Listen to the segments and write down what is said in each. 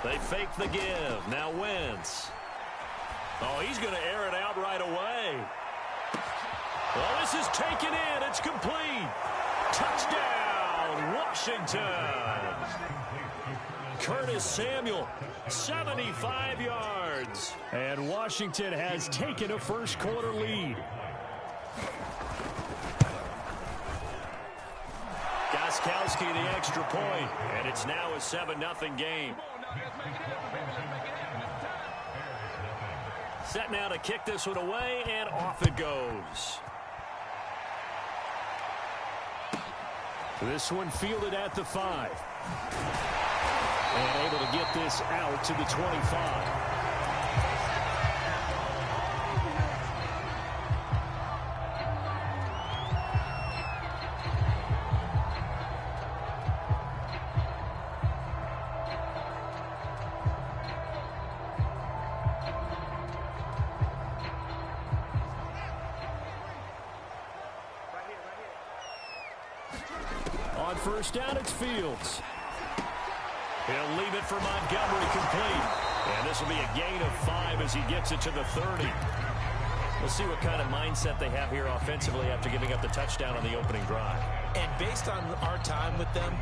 They fake the give. Now Wentz. Oh, he's going to air it out right away. Well, this is taken in. It's complete. Touchdown, Washington. Curtis Samuel, 75 yards. And Washington has taken a first-quarter lead. Gostkowski the extra point, and it's now a 7-0 game. Set now to kick this one away, and off it goes. This one fielded at the 5. And able to get this out to the 25. On first down, it's Fields. He'll leave it for Montgomery complete. And this will be a gain of 5 as he gets it to the 30. We'll see what kind of mindset they have here offensively after giving up the touchdown on the opening drive. And based on our time with them,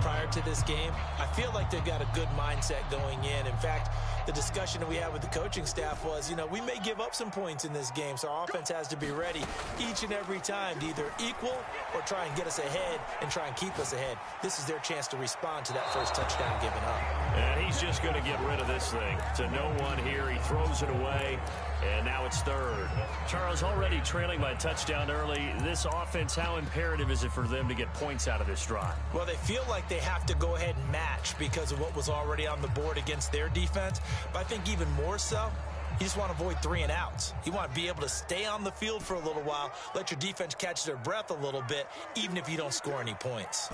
prior to this game, I feel like they've got a good mindset going in. In fact, the discussion that we had with the coaching staff was, we may give up some points in this game, so our offense has to be ready each and every time to either equal or try and get us ahead and try and keep us ahead. This is their chance to respond to that first touchdown given up. And he's just going to get rid of this thing. To no one here, he throws it away, and now it's third. Charles, already trailing by a touchdown early. This offense, how imperative is it for them to get points out of this drive? Well, they feel like they have to go ahead and match because of what was already on the board against their defense. But I think even more so, you just want to avoid 3 and outs. You want to be able to stay on the field for a little while, let your defense catch their breath a little bit, even if you don't score any points.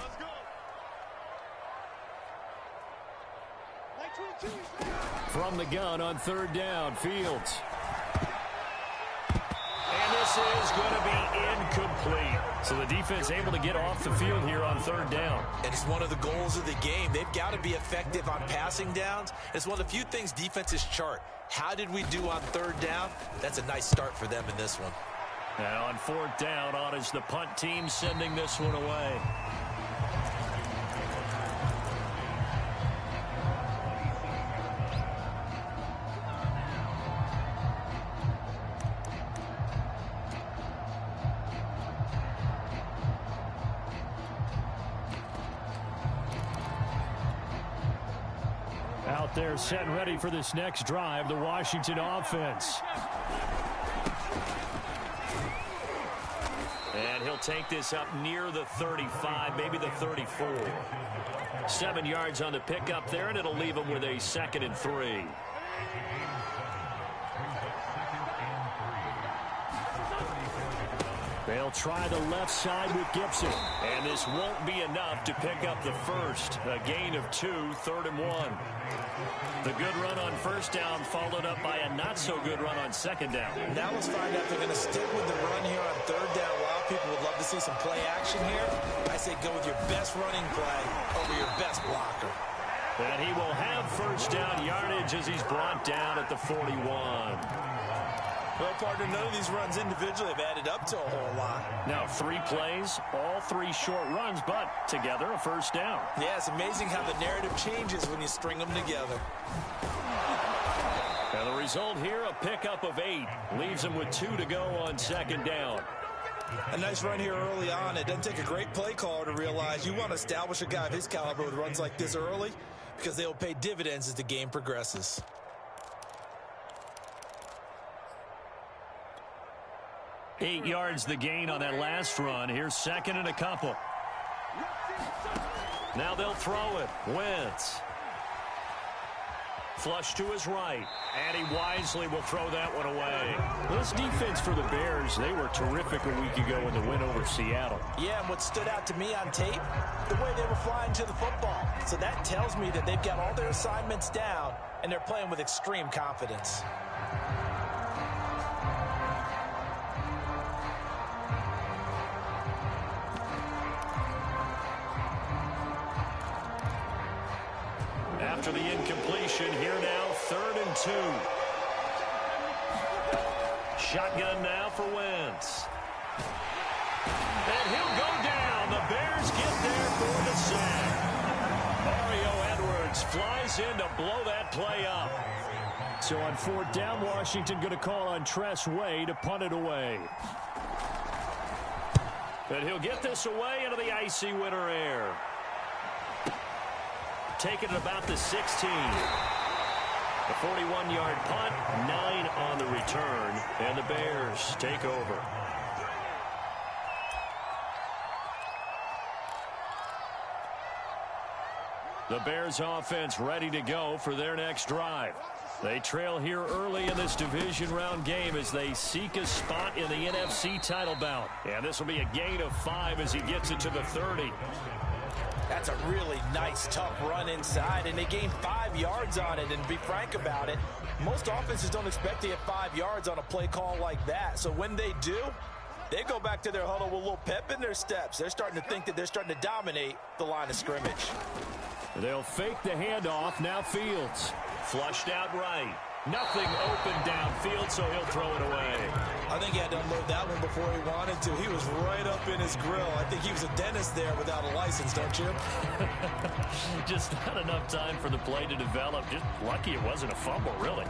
From the gun on third down, Fields. And this is going to be incomplete. So the defense able to get off the field here on third down. And it's one of the goals of the game. They've got to be effective on passing downs. It's one of the few things defenses chart. How did we do on third down? That's a nice start for them in this one. Now on fourth down, on is the punt team sending this one away. Out there set and ready for this next drive, the Washington offense. And he'll take this up near the 35, maybe the 34. 7 yards on the pickup there, and it'll leave him with a 2nd and 3. They'll try the left side with Gibson. And this won't be enough to pick up the first. A gain of 2, 3rd and 1. The good run on first down followed up by a not-so-good run on second down. Now let's find out if they're going to stick with the run here on third down. A lot of people would love to see some play action here. I say go with your best running play over your best blocker. And he will have first down yardage as he's brought down at the 41. Well, partner, none of these runs individually have added up to a whole lot. Now 3 plays, all 3 short runs, but together a first down. Yeah, it's amazing how the narrative changes when you string them together. And the result here, a pickup of 8. Leaves him with 2 to go on second down. A nice run here early on. It doesn't take a great play caller to realize you want to establish a guy of his caliber with runs like this early because they'll pay dividends as the game progresses. Eight yards the gain on that last run. Here's 2nd and a couple. Now they'll throw it. Wentz. Flush to his right. And he wisely will throw that one away. This defense for the Bears, they were terrific a week ago in the win over Seattle. Yeah, and what stood out to me on tape, the way they were flying to the football. So that tells me that they've got all their assignments down, and they're playing with extreme confidence. after the incompletion. Here now, 3rd and 2. Shotgun now for Wentz. And he'll go down. The Bears get there for the sack. Mario Edwards flies in to blow that play up. So on 4th down, Washington going to call on Tress Way to punt it away. And he'll get this away into the icy winter air. Taking it about the 16. A 41-yard punt, 9 on the return, and the Bears take over. The Bears offense ready to go for their next drive. They trail here early in this division round game as they seek a spot in the NFC title bout. And this will be a gain of 5 as he gets it to the 30. That's a really nice, tough run inside, and they gained 5 yards on it. And to be frank about it, most offenses don't expect to get 5 yards on a play call like that. So when they do, they go back to their huddle with a little pep in their steps. They're starting to think that they're starting to dominate the line of scrimmage. They'll fake the handoff. Now Fields. Flushed out right. Nothing open downfield, so he'll throw it away. I think he had to unload that one before he wanted to. He was right up in his grill. I think he was a dentist there without a license, don't you? Just not enough time for the play to develop. Just lucky it wasn't a fumble, really.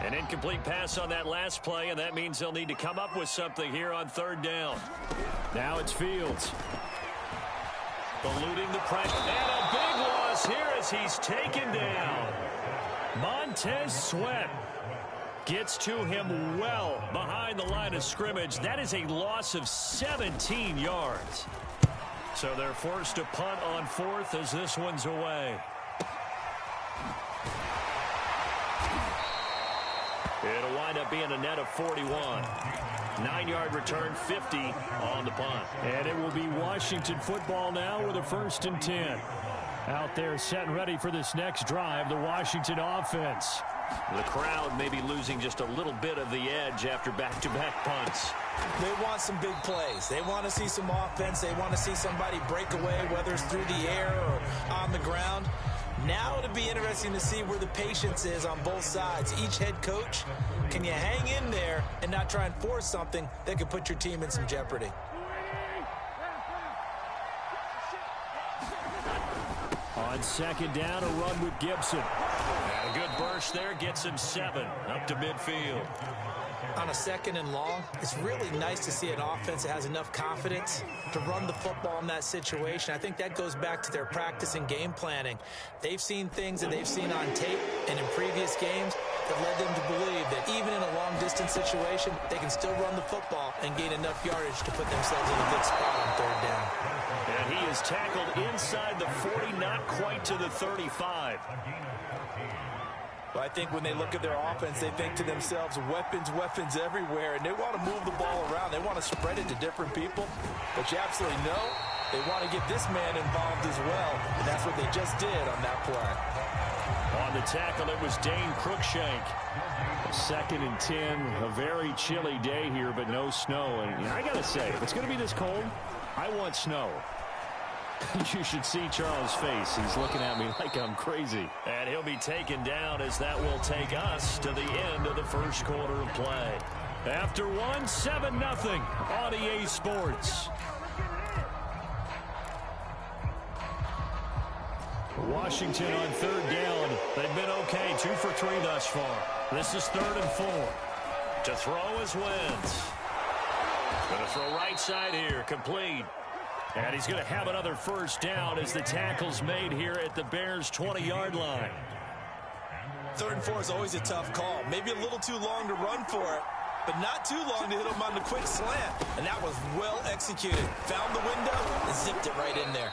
An incomplete pass on that last play, and that means they'll need to come up with something here on 3rd down. Now it's Fields. Eluding the pressure. And a big loss here as he's taken down. Montez Sweat gets to him well behind the line of scrimmage. That is a loss of 17 yards. So they're forced to punt on 4th as this one's away. It'll wind up being a net of 41. 9-yard return, 50 on the punt. And it will be Washington football now with a 1st and 10. Out there set and ready for this next drive, the Washington offense. The crowd may be losing just a little bit of the edge after back-to-back punts. They want some big plays. They want to see some offense. They want to see somebody break away, whether it's through the air or on the ground. Now it'll be interesting to see where the patience is on both sides. Each head coach, can you hang in there and not try and force something that could put your team in some jeopardy? On 2nd down, a run with Gibson. And a good burst there gets him 7 up to midfield. On a 2nd and long, it's really nice to see an offense that has enough confidence to run the football in that situation. I think that goes back to their practice and game planning. They've seen things that they've seen on tape and in previous games that led them to believe that even in a long-distance situation, they can still run the football and gain enough yardage to put themselves in a good spot on 3rd down. And he is tackled inside the 40, not quite to the 35. But I think when they look at their offense, they think to themselves, weapons, weapons everywhere, and they want to move the ball around. They want to spread it to different people. But you absolutely know they want to get this man involved as well, and that's what they just did on that play. On the tackle, it was Dane Cruikshank. 2nd and 10, a very chilly day here, but no snow. And I got to say, if it's going to be this cold, I want snow. You should see Charles' face. He's looking at me like I'm crazy. And he'll be taken down as that will take us to the end of the 1st quarter of play. After 7-0 on EA Sports. Washington on 3rd down. They've been okay, 2 for 3 thus far. This is 3rd and 4. To throw is Wentz. Going to throw right side here, complete. And he's going to have another 1st down as the tackle's made here at the Bears' 20-yard line. 3rd and 4 is always a tough call. Maybe a little too long to run for it, but not too long to hit him on the quick slant. And that was well executed. Found the window and zipped it right in there.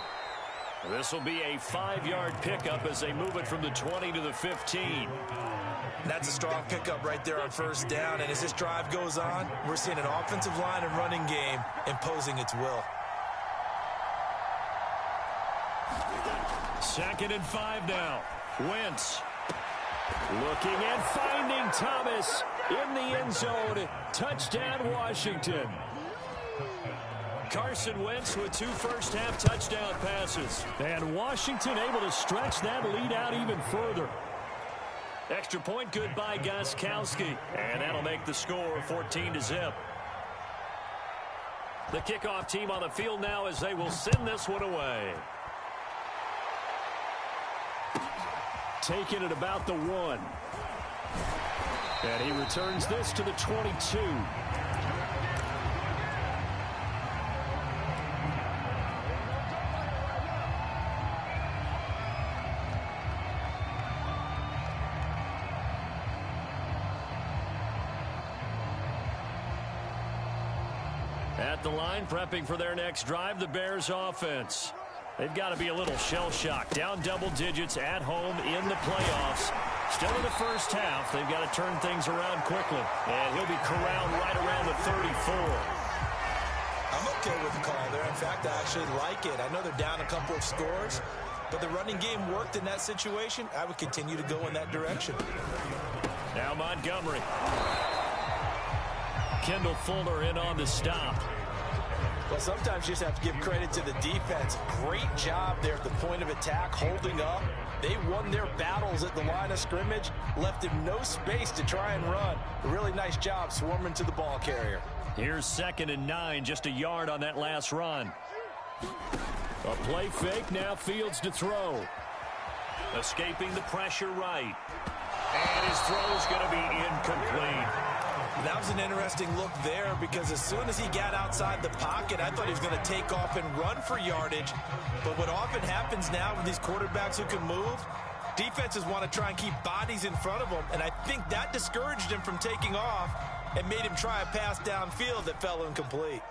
This will be a 5-yard pickup as they move it from the 20 to the 15. That's a strong pickup right there on 1st down. And as this drive goes on, we're seeing an offensive line and running game imposing its will. 2nd and 5 now. Wentz looking and finding Thomas in the end zone. Touchdown, Washington. Carson Wentz with 2 first-half touchdown passes. And Washington able to stretch that lead out even further. Extra point good by Gostkowski. And that'll make the score 14-0. The kickoff team on the field now as they will send this one away. Taking it about the 1. And he returns this to the 22. At the line, prepping for their next drive, the Bears offense. They've got to be a little shell-shocked. Down double digits at home in the playoffs. Still in the first half. They've got to turn things around quickly. And he'll be corralled right around the 34. I'm okay with the call there. In fact, I actually like it. I know they're down a couple of scores, but the running game worked in that situation. I would continue to go in that direction. Now Montgomery. Kendall Fuller in on the stop. Well, sometimes you just have to give credit to the defense. Great job there at the point of attack, holding up. They won their battles at the line of scrimmage, left him no space to try and run. A really nice job swarming to the ball carrier. Here's 2nd and 9, just a yard on that last run. A play fake, now Fields to throw. Escaping the pressure right. And his throw is going to be incomplete. That was an interesting look there because as soon as he got outside the pocket, I thought he was going to take off and run for yardage. But what often happens now with these quarterbacks who can move, defenses want to try and keep bodies in front of them, and I think that discouraged him from taking off and made him try a pass downfield that fell incomplete.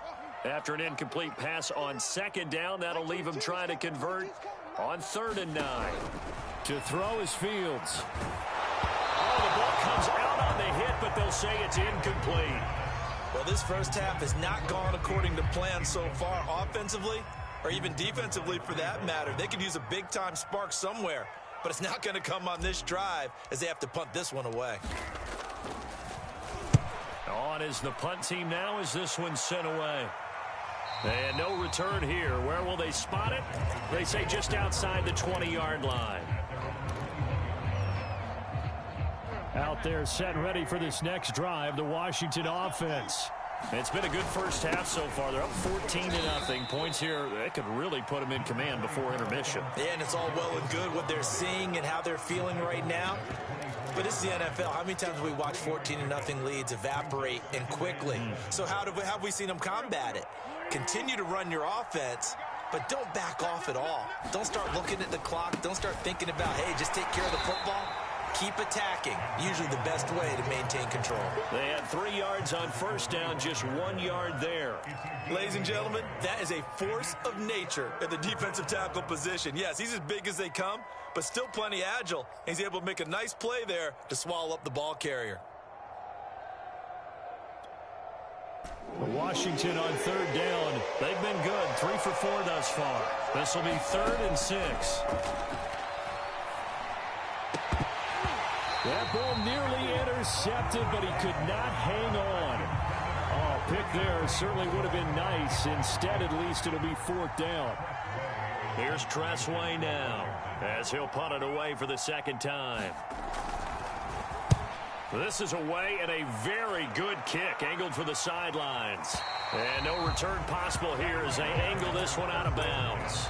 After an incomplete pass on 2nd down, that'll leave him trying to convert on 3rd and 9. To throw is Fields. Oh, the ball comes out on the hit, but they'll say it's incomplete. Well, this first half has not gone according to plan so far offensively or even defensively for that matter. They could use a big-time spark somewhere, but it's not going to come on this drive as they have to punt this one away. On is the punt team now as this one's sent away. And no return here. Where will they spot it? They say just outside the 20-yard line. Out there set and ready for this next drive, the Washington offense. It's been a good first half so far. They're up 14-0. Points here, that could really put them in command before intermission. Yeah, and it's all well and good what they're seeing and how they're feeling right now. But this is the NFL. How many times have we watched 14-0 leads evaporate and quickly? So how have we seen them combat it? Continue to run your offense, but don't back off at all. Don't start looking at the clock. Don't start thinking about, hey, just take care of the football. Keep attacking. Usually the best way to maintain control. They had 3 yards on 1st down, just 1 yard there. Ladies and gentlemen, that is a force of nature at the defensive tackle position. Yes, he's as big as they come, but still plenty agile. He's able to make a nice play there to swallow up the ball carrier. Washington on 3rd down. They've been good, 3 for 4 thus far. This will be 3rd and 6. That ball nearly intercepted, but he could not hang on. Oh, pick there certainly would have been nice. Instead, at least it'll be 4th down. Here's Tressway now as he'll punt it away for the 2nd time. This is away and a very good kick angled for the sidelines. And no return possible here as they angle this one out of bounds.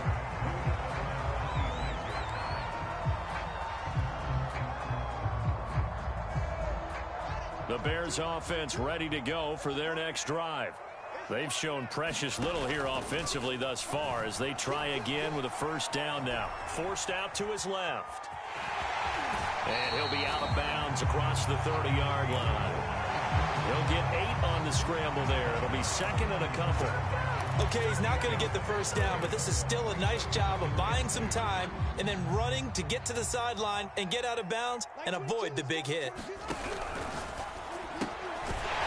The Bears offense ready to go for their next drive. They've shown precious little here offensively thus far as they try again with a 1st down now. Forced out to his left. And he'll be out of bounds across the 30-yard line. He'll get 8 on the scramble there. It'll be 2nd and a couple. Okay, he's not going to get the 1st down, but this is still a nice job of buying some time and then running to get to the sideline and get out of bounds and avoid the big hit.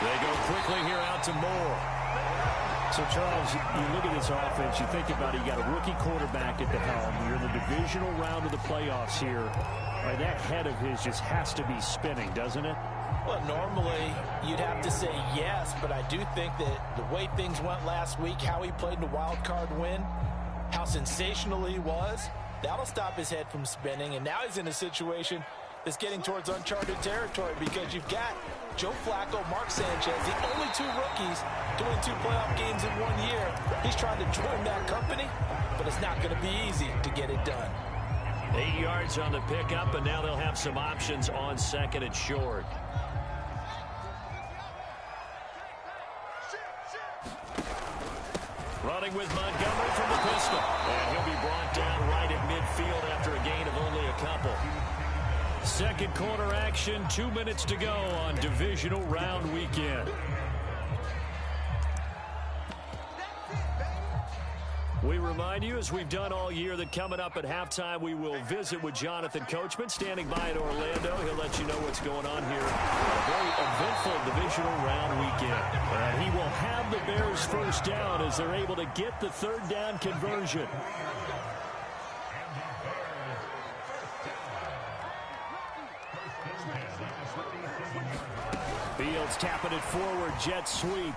They go quickly here out to Moore. So, Charles, you look at this offense, you think about it, you got a rookie quarterback at the helm. You're in the divisional round of the playoffs here. Right, that head of his just has to be spinning, doesn't it? Well, normally you'd have to say yes, but I do think that the way things went last week, how he played in the wild card win, how sensational he was, that'll stop his head from spinning. And now he's in a situation that's getting towards uncharted territory because you've got Joe Flacco, Mark Sanchez, the only two rookies doing 2 playoff games in 1 year. He's trying to join that company, but it's not going to be easy to get it done. 8 yards on the pickup, and now they'll have some options on second and short. Running with Montgomery from the pistol. And he'll be brought down right at midfield after a gain of only a couple. Second quarter action, 2 minutes to go on divisional round weekend. We remind you, as we've done all year, that coming up at halftime, we will visit with Jonathan Coachman, standing by in Orlando. He'll let you know what's going on here. A very eventful divisional round weekend. And he will have the Bears first down as they're able to get the third down conversion. Fields tapping it forward, jet sweep.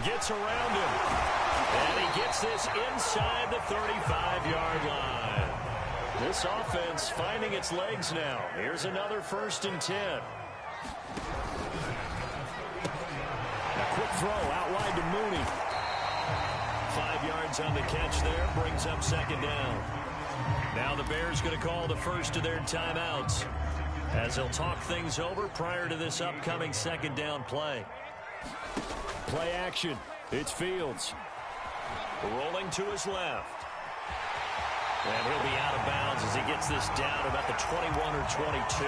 Gets around him. And he gets this inside the 35-yard line. This offense finding its legs now. Here's another 1st and 10. A quick throw out wide to Mooney. 5 yards on the catch there. Brings up second down. Now the Bears going to call the first of their timeouts as they'll talk things over prior to this upcoming second down play. Play action. It's Fields. Rolling to his left. And he'll be out of bounds as he gets this down about the 21 or 22.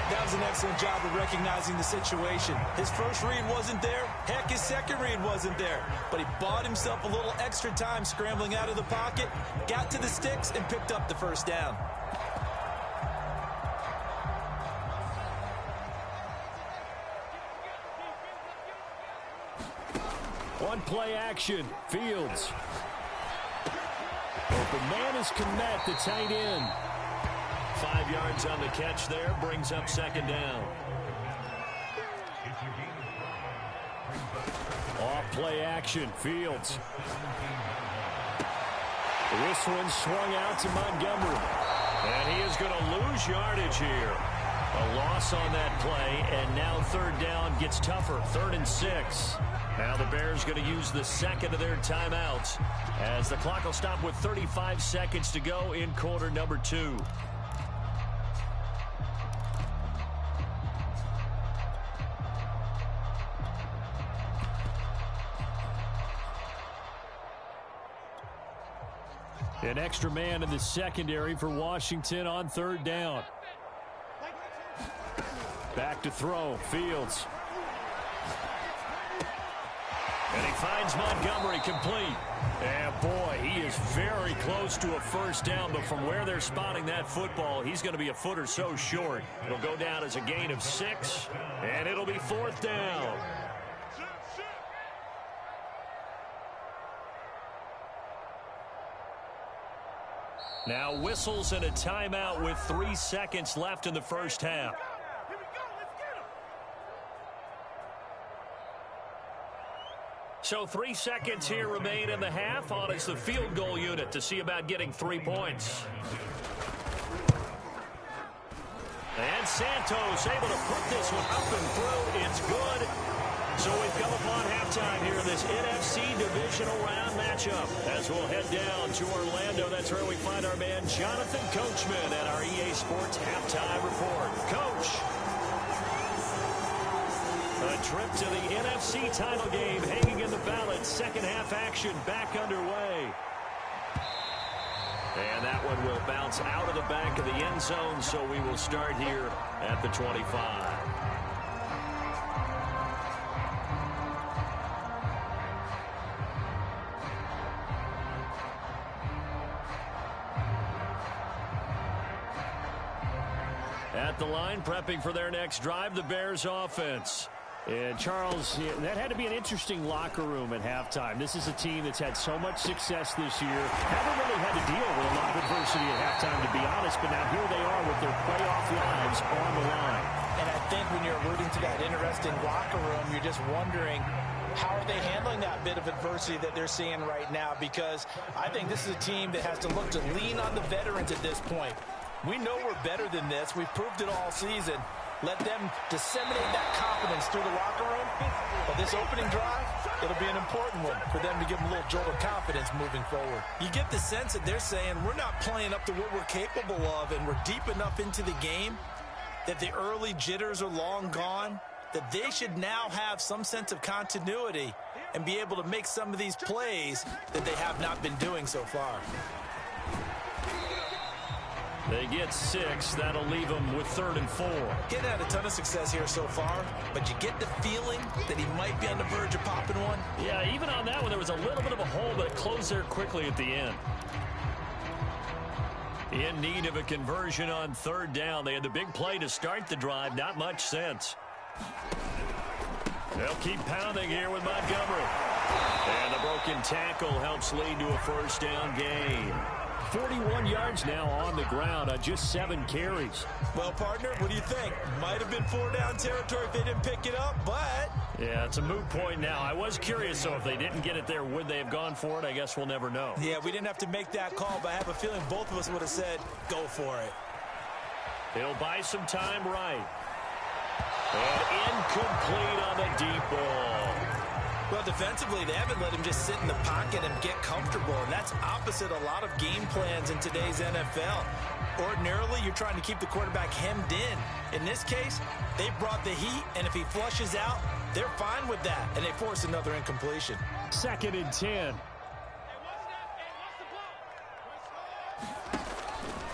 That was an excellent job of recognizing the situation. His first read wasn't there. Heck, his second read wasn't there. But he bought himself a little extra time scrambling out of the pocket, got to the sticks, and picked up the first down. One play action. Fields. Open man is Kmet, the tight end. 5 yards on the catch there. Brings up second down. Off play action. Fields. This one swung out to Montgomery. And he is going to lose yardage here. A loss on that play, and now third down gets tougher. 3rd and 6. Now the Bears going to use the second of their timeouts as the clock will stop with 35 seconds to go in quarter number 2. An extra man in the secondary for Washington on third down. Back to throw. Fields. And he finds Montgomery complete. And boy, he is very close to a first down, but from where they're spotting that football, he's going to be a foot or so short. It'll go down as a gain of 6, and it'll be 4th down. Now whistles and a timeout with 3 seconds left in the first half. So 3 seconds here remain in the half. On is the field goal unit to see about getting 3 points. And Santos able to put this one up and through. It's good. So we've come upon halftime here in this NFC divisional round matchup. As we'll head down to Orlando, that's where we find our man Jonathan Coachman at our EA Sports halftime report. Coach. A trip to the NFC title game hanging in the balance. Second half action back underway. And that one will bounce out of the back of the end zone, so we will start here at the 25. At the line, prepping for their next drive, the Bears offense. And Charles, that had to be an interesting locker room at halftime. This is a team that's had so much success this year. Haven't really had to deal with a lot of adversity at halftime, to be honest, but now here they are with their playoff lives on the line. And I think when you're alluding to that interesting locker room, you're just wondering, how are they handling that bit of adversity that they're seeing right now? Because I think this is a team that has to look to lean on the veterans at this point. We know we're better than this. We've proved it all season. Let them disseminate that confidence through the locker room. But this opening drive, it'll be an important one for them to give them a little jolt of confidence moving forward. You get the sense that they're saying we're not playing up to what we're capable of, and we're deep enough into the game that the early jitters are long gone, that they should now have some sense of continuity and be able to make some of these plays that they have not been doing so far. They get 6. That'll leave them with 3rd and 4. Getting had a ton of success here so far, but you get the feeling that he might be on the verge of popping one. Yeah, even on that one, there was a little bit of a hole, but it closed there quickly at the end. In need of a conversion on 3rd down. They had the big play to start the drive. Not much sense. They'll keep pounding here with Montgomery. And the broken tackle helps lead to a 1st down gain. 41 yards now on the ground on just 7 carries. Well, partner, what do you think? Might have been 4-down territory if they didn't pick it up, but... Yeah, it's a moot point now. I was curious, so if they didn't get it there, would they have gone for it? I guess we'll never know. Yeah, we didn't have to make that call, but I have a feeling both of us would have said, go for it. He'll buy some time right. And incomplete on the deep ball. Well, defensively, they haven't let him just sit in the pocket and get comfortable, and that's opposite a lot of game plans in today's NFL. Ordinarily, you're trying to keep the quarterback hemmed in. In this case, they brought the heat, and if he flushes out, they're fine with that, and they force another incompletion. 2nd and 10.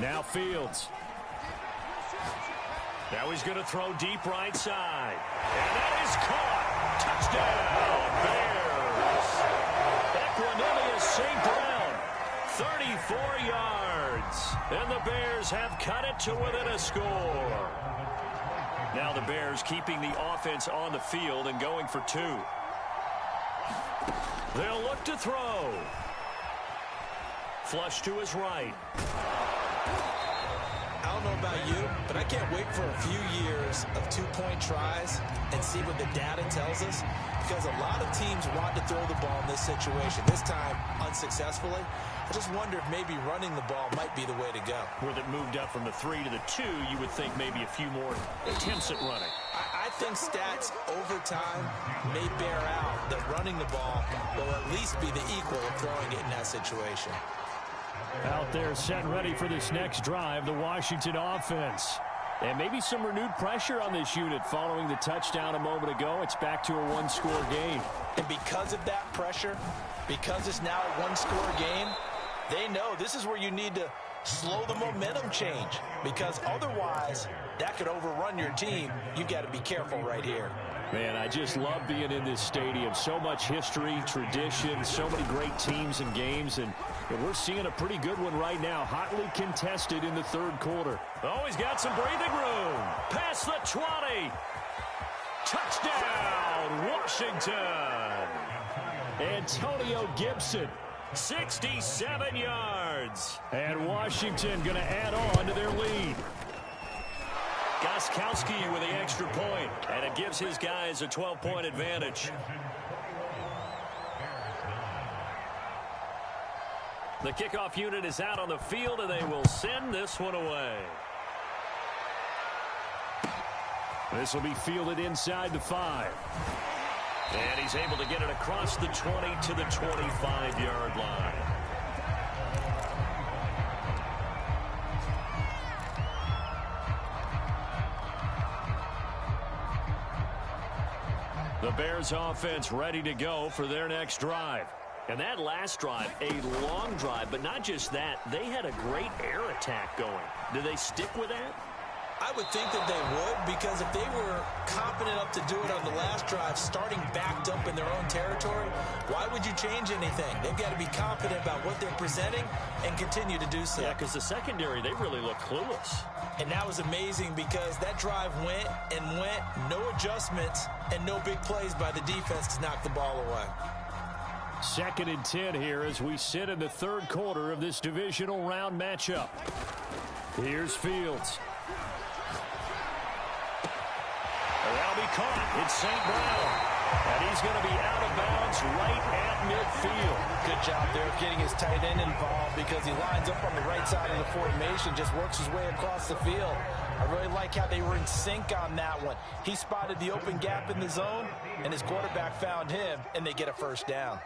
Now Fields. Now he's going to throw deep right side. And that is caught. Touchdown, Bears. Equanimous St. Brown, 34 yards. And the Bears have cut it to within a score. Now the Bears keeping the offense on the field and going for 2. They'll look to throw. Flush to his right. I don't know about you, but I can't wait for a few years of 2-point tries and see what the data tells us, because a lot of teams want to throw the ball in this situation, this time unsuccessfully. I just wonder if maybe running the ball might be the way to go. With it moved up from the 3 to the 2, you would think maybe a few more attempts at running. I think stats over time may bear out that running the ball will at least be the equal of throwing it in that situation. Out there set and ready for this next drive, the Washington offense. And maybe some renewed pressure on this unit following the touchdown a moment ago. It's back to a 1-score game. And because of that pressure, because it's now a 1-score game, they know this is where you need to slow the momentum change, because otherwise that could overrun your team. You've got to be careful right here. Man, I just love being in this stadium. So much history, tradition, so many great teams and games, and we're seeing a pretty good one right now. Hotly contested in the 3rd quarter. Oh, he's got some breathing room. Past the 20. Touchdown, Washington. Antonio Gibson. 67 yards. And Washington going to add on to their lead. Gostkowski with the extra point, and it gives his guys a 12-point advantage. The kickoff unit is out on the field, and they will send this one away. This will be fielded inside the 5. And he's able to get it across the 20 to the 25-yard line. The Bears offense ready to go for their next drive. And that last drive, a long drive, but not just that. They had a great air attack going. Do they stick with that? I would think that they would, because if they were confident enough to do it on the last drive, starting backed up in their own territory, why would you change anything? They've got to be confident about what they're presenting and continue to do so. Yeah, because the secondary, they really look clueless. And that was amazing, because that drive went and went, no adjustments, and no big plays by the defense to knock the ball away. 2nd and 10 here as we sit in the 3rd quarter of this divisional round matchup. Here's Fields. be caught. It's St. Brown. And he's going to be out of bounds right at midfield. Good job there of getting his tight end involved because he lines up on the right side of the formation, just works his way across the field. I really like how they were in sync on that one. He spotted the open gap in the zone, and his quarterback found him, and they get a first down.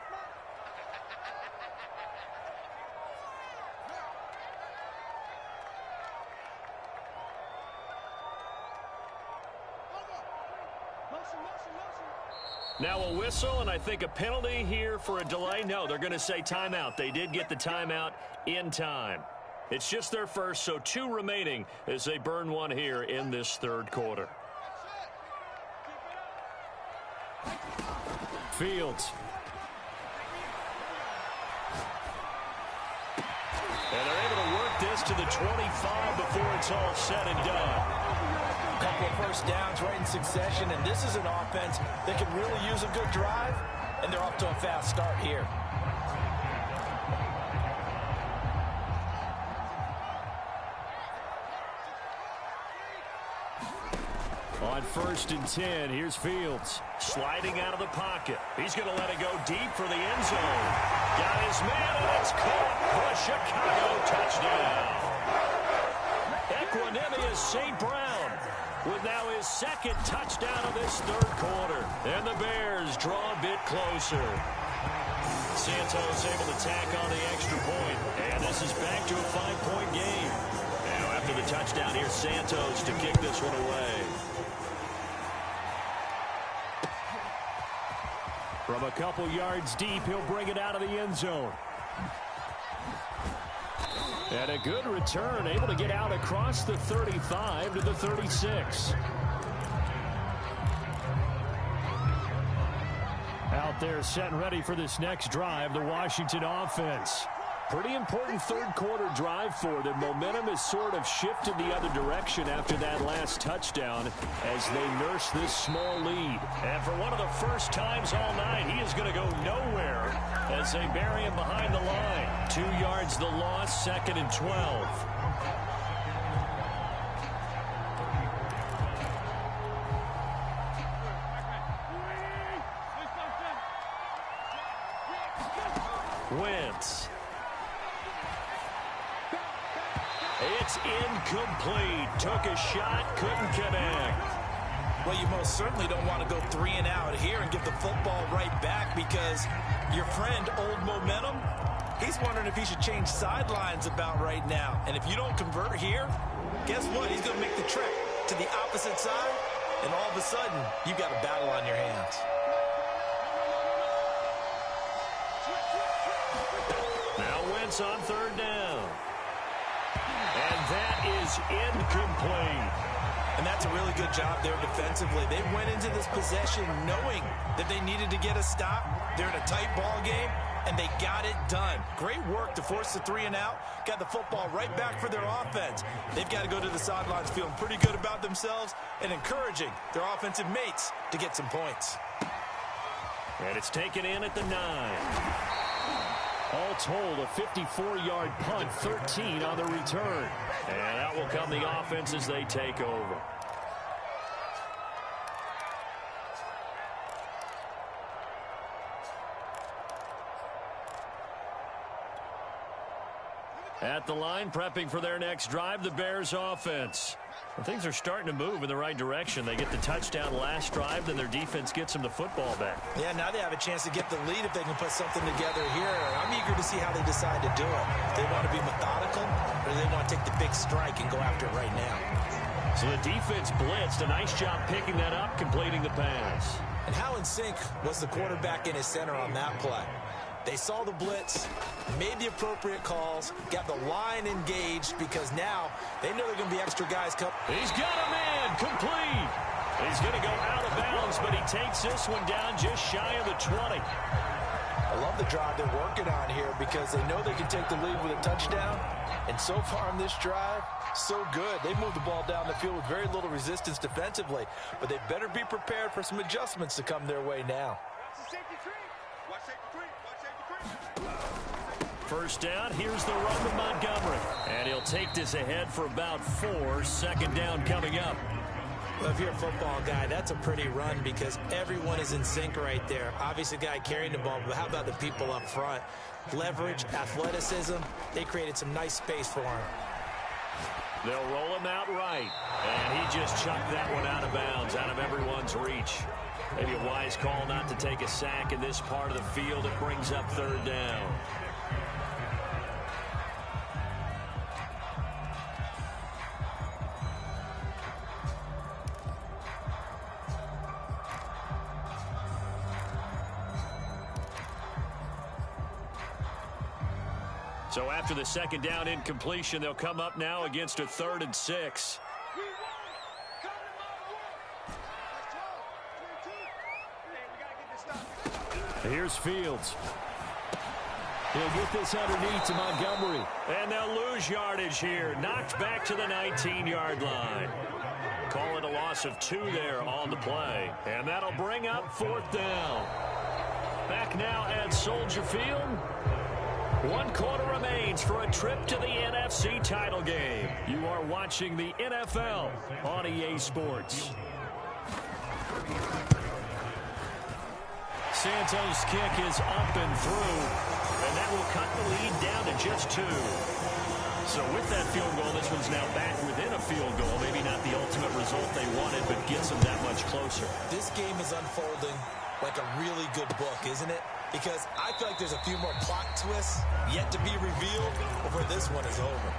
Now a whistle, and I think a penalty here for a delay. No, they're going to say timeout. They did get the timeout in time. It's just their first, so 2 remaining as they burn one here in this third quarter. Fields. And they're able to work this to the 25 before it's all said and done. A couple of first downs right in succession, and this is an offense that can really use a good drive, and they're off to a fast start here. On 1st and 10, here's Fields. Sliding out of the pocket. He's going to let it go deep for the end zone. Got his man, and it's caught for a Chicago touchdown. Equanimous St. Brown with now his 2nd touchdown of this third quarter. And the Bears draw a bit closer. Santos able to tack on the extra point. And this is back to a 5-point game. Now after the touchdown, here's Santos to kick this one away. From a couple yards deep, he'll bring it out of the end zone. And a good return, able to get out across the 35 to the 36. Out there set and ready for this next drive, the Washington offense. Pretty important third quarter drive for them. Momentum has sort of shifted the other direction after that last touchdown as they nurse this small lead. And for one of the first times all night, he is going to go nowhere as they bury him behind the line. 2 yards the loss, 2nd and 12. Wentz. It's incomplete. Took a shot, couldn't connect. Well, you most certainly don't want to go 3 and out here and give the football right back because your friend, Old Momentum, he's wondering if he should change sidelines about right now. And if you don't convert here, guess what? He's going to make the trek to the opposite side, and all of a sudden, you've got a battle on your hands. Now Wentz on 3rd down. And that is incomplete. And that's a really good job there defensively. They went into this possession knowing that they needed to get a stop. They're in a tight ball game, and they got it done. Great work to force the 3 and out. Got the football right back for their offense. They've got to go to the sidelines feeling pretty good about themselves and encouraging their offensive mates to get some points. And it's taken in at the 9. All told, a 54-yard punt, 13 on the return. And that will come the offense as they take over. At the line, prepping for their next drive, the Bears offense. Well, things are starting to move in the right direction. They get the touchdown last drive, then their defense gets them the football back. Yeah, now they have a chance to get the lead if they can put something together here. I'm eager to see how they decide to do it. They want to be methodical, or they want to take the big strike and go after it right now. So the defense blitzed. A nice job picking that up, completing the pass. And how in sync was the quarterback in his center on that play? They saw the blitz, made the appropriate calls, got the line engaged because now they know there are going to be extra guys coming. He's got a man, complete. He's going to go out of bounds, but he takes this one down just shy of the 20. I love the drive they're working on here because they know they can take the lead with a touchdown. And so far on this drive, so good. They moved the ball down the field with very little resistance defensively, but they better be prepared for some adjustments to come their way now. First down, here's the run to Montgomery. And he'll take this ahead for about 4. 2nd down coming up. Well, if you're a football guy, that's a pretty run because everyone is in sync right there. Obviously, the guy carrying the ball, but how about the people up front? Leverage, athleticism, they created some nice space for him. They'll roll him out right, and he just chucked that one out of bounds, out of everyone's reach. Maybe a wise call not to take a sack in this part of the field. It brings up third down. So after the second down incompletion, they'll come up now against a 3rd and 6. Here's Fields. He'll get this underneath to Montgomery. And they'll lose yardage here. Knocked back to the 19-yard line. Call it a loss of 2 there on the play. And that'll bring up 4th down. Back now at Soldier Field. 1 quarter remains for a trip to the NFC title game. You are watching the NFL on EA Sports. Santos' kick is up and through, and that will cut the lead down to just 2. So with that field goal, this one's now back within a field goal. Maybe not the ultimate result they wanted, but gets them that much closer. This game is unfolding like a really good book, isn't it? Because I feel like there's a few more plot twists yet to be revealed before this one is over.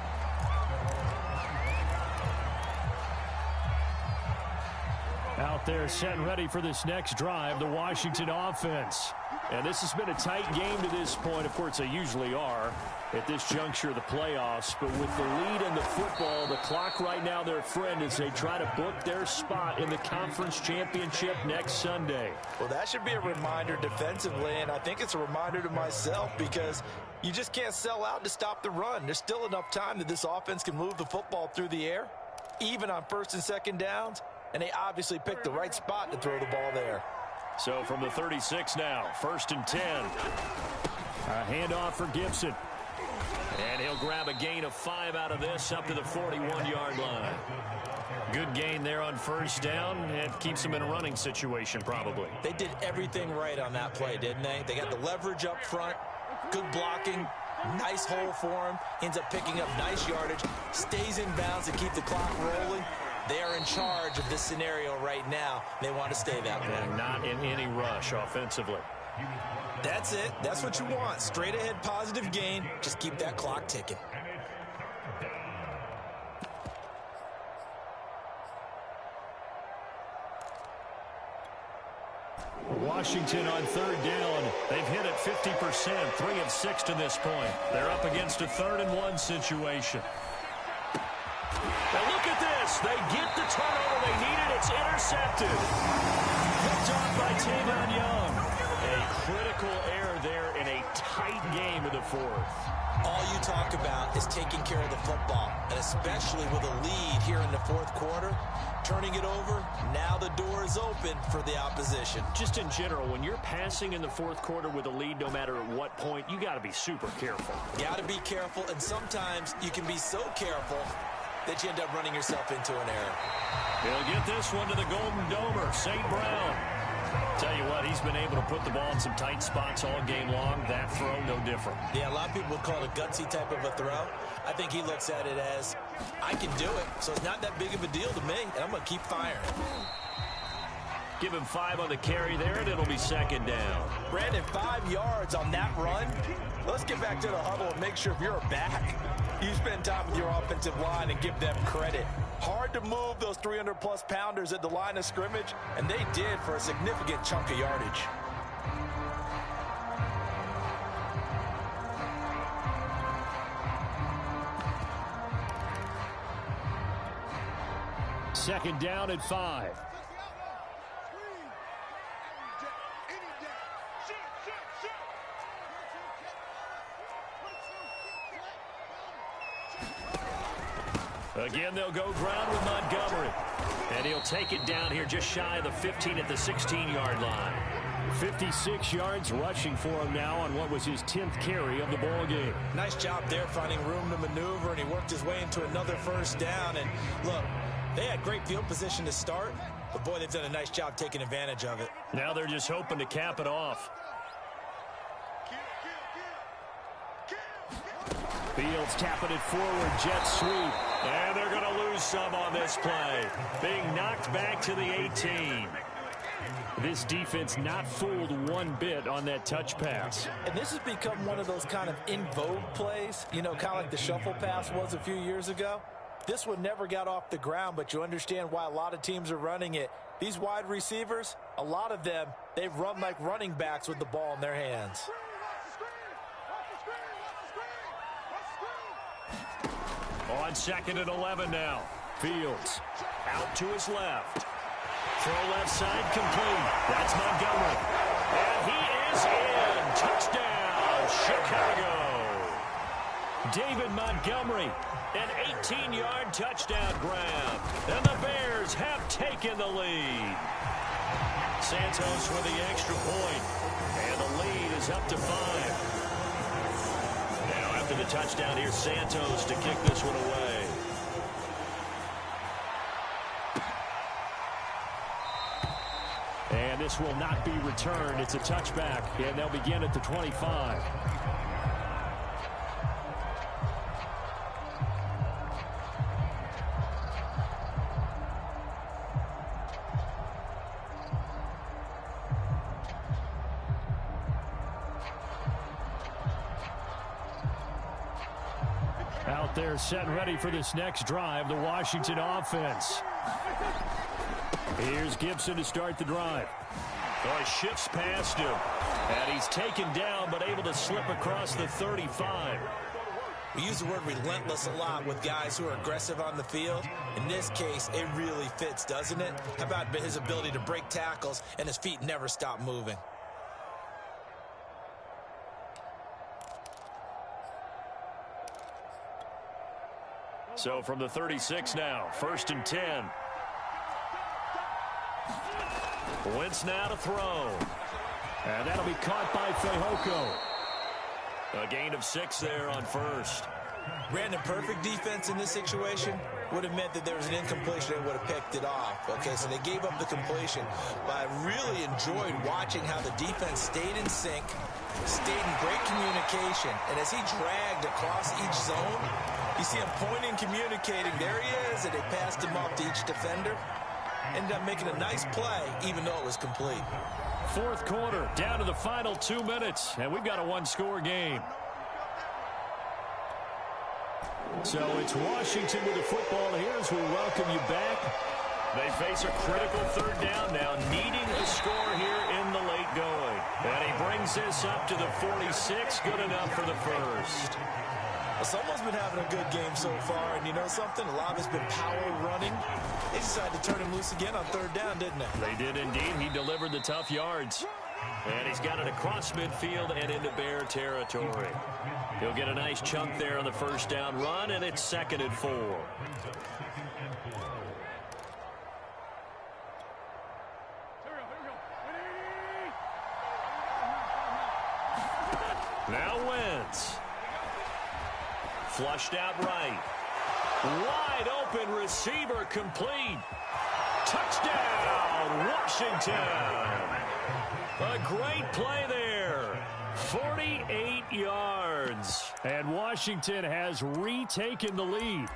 Out there set and ready for this next drive, the Washington offense. And this has been a tight game to this point. Of course, they usually are at this juncture of the playoffs. But with the lead in the football, the clock right now their friend as they try to book their spot in the conference championship next Sunday. Well, that should be a reminder defensively, and I think it's a reminder to myself because you just can't sell out to stop the run. There's still enough time that this offense can move the football through the air, even on 1st and 2nd downs, and they obviously picked the right spot to throw the ball there. So from the 36 now, 1st and 10. A handoff for Gibson. And he'll grab a gain of 5 out of this up to the 41-yard line. Good gain there on 1st down. It keeps them in a running situation probably. They did everything right on that play, didn't they? They got the leverage up front, good blocking, nice hole for him, ends up picking up nice yardage, stays in bounds to keep the clock rolling. They are in charge of this scenario right now. They want to stay that way. And not in any rush offensively. That's it. That's what you want. Straight ahead positive gain. Just keep that clock ticking. Washington on 3rd down. They've hit it 50%, 3 of 6 to this point. They're up against a 3rd and 1 situation. Now look at this. They get the turnover they needed. It's intercepted. Picked off by Tavon Young. A critical error there in a tight game of the 4th. All you talk about is taking care of the football, and especially with a lead here in the 4th quarter. Turning it over, now the door is open for the opposition. Just in general, when you're passing in the 4th quarter with a lead, no matter at what point, you got to be super careful. Got to be careful, and sometimes you can be so careful that you end up running yourself into an error. He'll get this one to the Golden Domer, St. Brown. Tell you what, he's been able to put the ball in some tight spots all game long. That throw, no different. Yeah, a lot of people would call it a gutsy type of a throw. I think he looks at it as, I can do it, so it's not that big of a deal to me, and I'm going to keep firing. Give him 5 on the carry there, and it'll be 2nd down. Brandon, 5 yards on that run. Let's get back to the huddle and make sure if you're a back, you spend time with your offensive line and give them credit. Hard to move those 300-plus pounders at the line of scrimmage, and they did for a significant chunk of yardage. Second down at 5. Again, they'll go ground with Montgomery. And he'll take it down here just shy of the 15 at the 16-yard line. 56 yards rushing for him now on what was his 10th carry of the ball game. Nice job there finding room to maneuver, and he worked his way into another 1st down. And look, They had great field position to start, but boy, they've done a nice job taking advantage of it. Now they're just hoping to cap it off. Fields tapping it forward, jet sweep. And they're going to lose some on this play. Being knocked back to the 18. This defense not fooled one bit on that touch pass. And this has become one of those kind of in vogue plays, you know, kind of like the shuffle pass was a few years ago. This one never got off the ground, but you understand why a lot of teams are running it. These wide receivers, a lot of them, they run like running backs with the ball in their hands. On 2nd and 11 now. Fields out to his left. Throw left side complete. That's Montgomery. And he is in. Touchdown, Chicago. David Montgomery, an 18-yard touchdown grab. And the Bears have taken the lead. Santos with the extra point. And the lead is up to 5. Now after the touchdown, here's Santos to kick this one away. And this will not be returned. It's a touchback, and they'll begin at the 25. Out there set and ready for this next drive, the Washington offense. Here's Gibson to start the drive. Oh, he shifts past him. And he's taken down, but able to slip across the 35. We use the word relentless a lot with guys who are aggressive on the field. In this case, it really fits, doesn't it? How about his ability to break tackles and his feet never stop moving? So from the 36 now, 1st and 10. Wentz now to throw. And that'll be caught by Fehoko. A gain of 6 there on 1st. Brandon, perfect defense in this situation would have meant that there was an incompletion and would have picked it off. Okay, so they gave up the completion. But I really enjoyed watching how the defense stayed in sync, stayed in great communication. And as he dragged across each zone, you see him pointing, communicating. There he is, and they passed him off to each defender. Ended up making a nice play, even though it was complete. 4th quarter, down to the final 2 minutes, and we've got a one-score game. So it's Washington with the football here as we welcome you back. They face a critical 3rd down now, needing a score here in the late going. And he brings this up to the 46, good enough for the 1st. Well, someone's been having a good game so far, and you know something? A lot of it's been power running. They decided to turn him loose again on 3rd down, didn't they? They did indeed. He delivered the tough yards. And he's got it across midfield and into Bear territory. He'll get a nice chunk there on the 1st down run, and it's 2nd and 4. Now Wentz. Flushed out right. Wide open receiver complete. Touchdown, Washington. A great play there. 48 yards. And Washington has retaken the lead.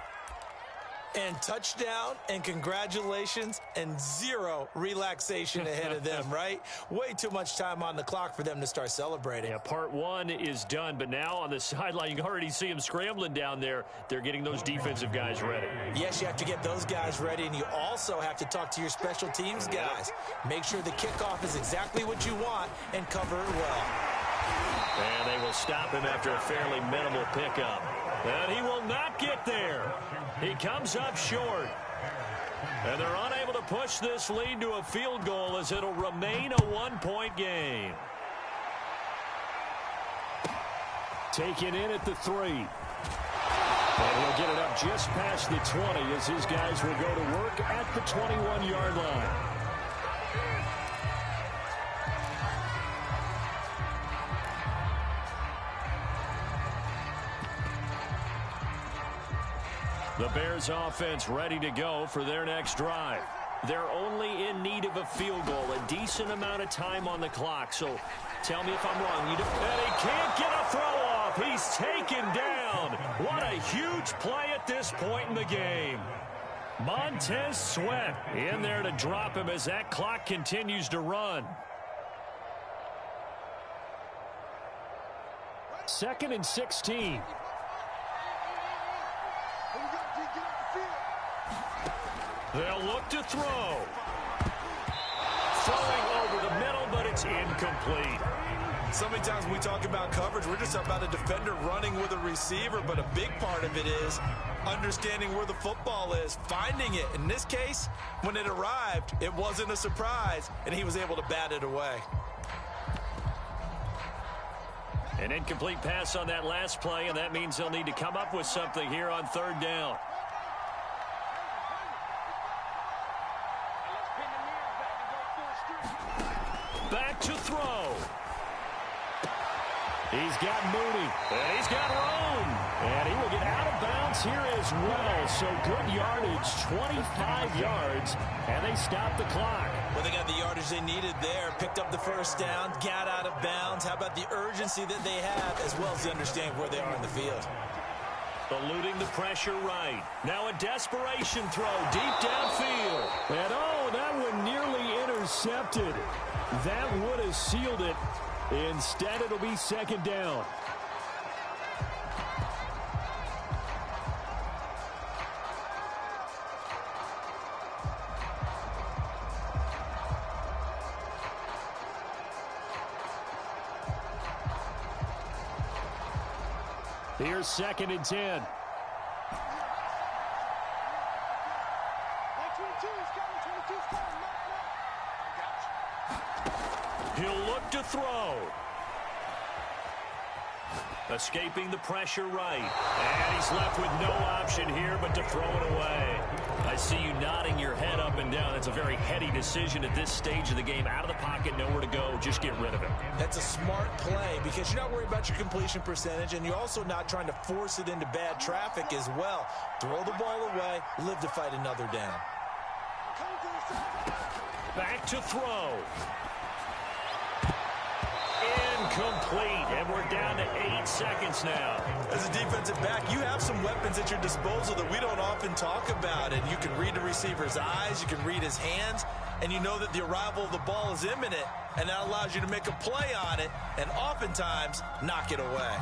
And touchdown, and congratulations, and 0 relaxation ahead of them, right? Way too much time on the clock for them to start celebrating. Yeah, part 1 is done, but now on the sideline, you can already see them scrambling down there. They're getting those defensive guys ready. Yes, you have to get those guys ready, and you also have to talk to your special teams guys. Make sure the kickoff is exactly what you want and cover it well. And they will stop him after a fairly minimal pickup. And he will not get there. He comes up short. And they're unable to push this lead to a field goal as it'll remain a one-point game. Taken in at the 3. And he'll get it up just past the 20 as his guys will go to work at the 21-yard line. The Bears offense ready to go for their next drive. They're only in need of a field goal, a decent amount of time on the clock. So tell me if I'm wrong. And he can't get a throw off. He's taken down. What a huge play at this point in the game. Montez Sweat in there to drop him as that clock continues to run. 2nd and 16. They'll look to throw. Throwing over the middle, but it's incomplete. So many times when we talk about coverage, we're just about a defender running with a receiver, but a big part of it is understanding where the football is, finding it. In this case, when it arrived, it wasn't a surprise, and he was able to bat it away. An incomplete pass on that last play, and that means they'll need to come up with something here on 3rd down. Back to throw. He's got Mooney. And he's got Rome. And he will get out of bounds here as well. So good yardage, 25 yards, and they stop the clock. Well, they got the yardage they needed there, picked up the 1st down, got out of bounds. How about the urgency that they have, as well as the understanding where they are in the field? Eluding the pressure right. Now a desperation throw deep downfield. And oh, that one nearly intercepted. That would have sealed it. Instead, it'll be 2nd down. Here's 2nd and 10. He'll look to throw. Escaping the pressure right. And he's left with no option here but to throw it away. I see you nodding your head up and down. That's a very heady decision at this stage of the game. Out of the pocket, nowhere to go. Just get rid of it. That's a smart play because you're not worried about your completion percentage, and you're also not trying to force it into bad traffic as well. Throw the ball away, live to fight another down. Back to throw. Incomplete, and we're down to 8 seconds now. As a defensive back, you have some weapons at your disposal that we don't often talk about, and you can read the receiver's eyes, you can read his hands, and you know that the arrival of the ball is imminent, and that allows you to make a play on it and oftentimes knock it away.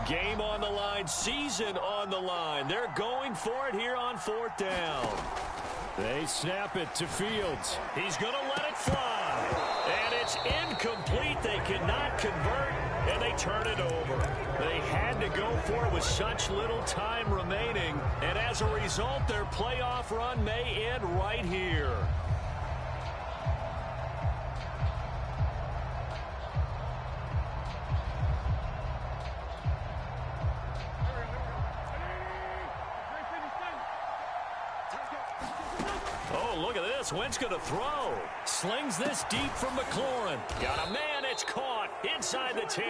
Game on the line, season on the line. They're going for it here on 4th down. They snap it to Fields. He's going to let it fly. And it's incomplete. They cannot convert, and they turn it over. They had to go for it with such little time remaining. And as a result, their playoff run may end right here. Look at this. Wentz going to throw. Slings this deep from McLaurin. Got a man. It's caught inside the 10.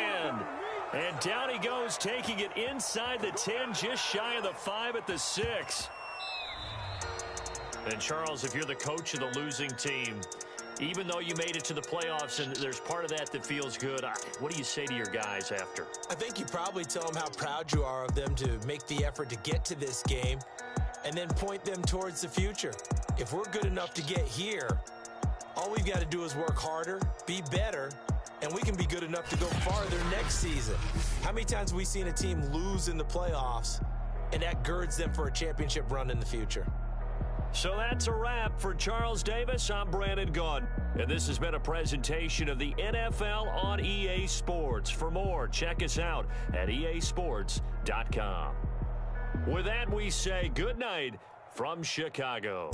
And down he goes, taking it inside the 10, just shy of the 5 at the 6. And, Charles, if you're the coach of the losing team, even though you made it to the playoffs and there's part of that feels good, what do you say to your guys after? I think you probably tell them how proud you are of them to make the effort to get to this game and then point them towards the future. If we're good enough to get here, all we've got to do is work harder, be better, and we can be good enough to go farther next season. How many times have we seen a team lose in the playoffs, and that girds them for a championship run in the future? So that's a wrap for Charles Davis. I'm Brandon Gaudin, and this has been a presentation of the NFL on EA Sports. For more, check us out at easports.com. With that, we say good night from Chicago.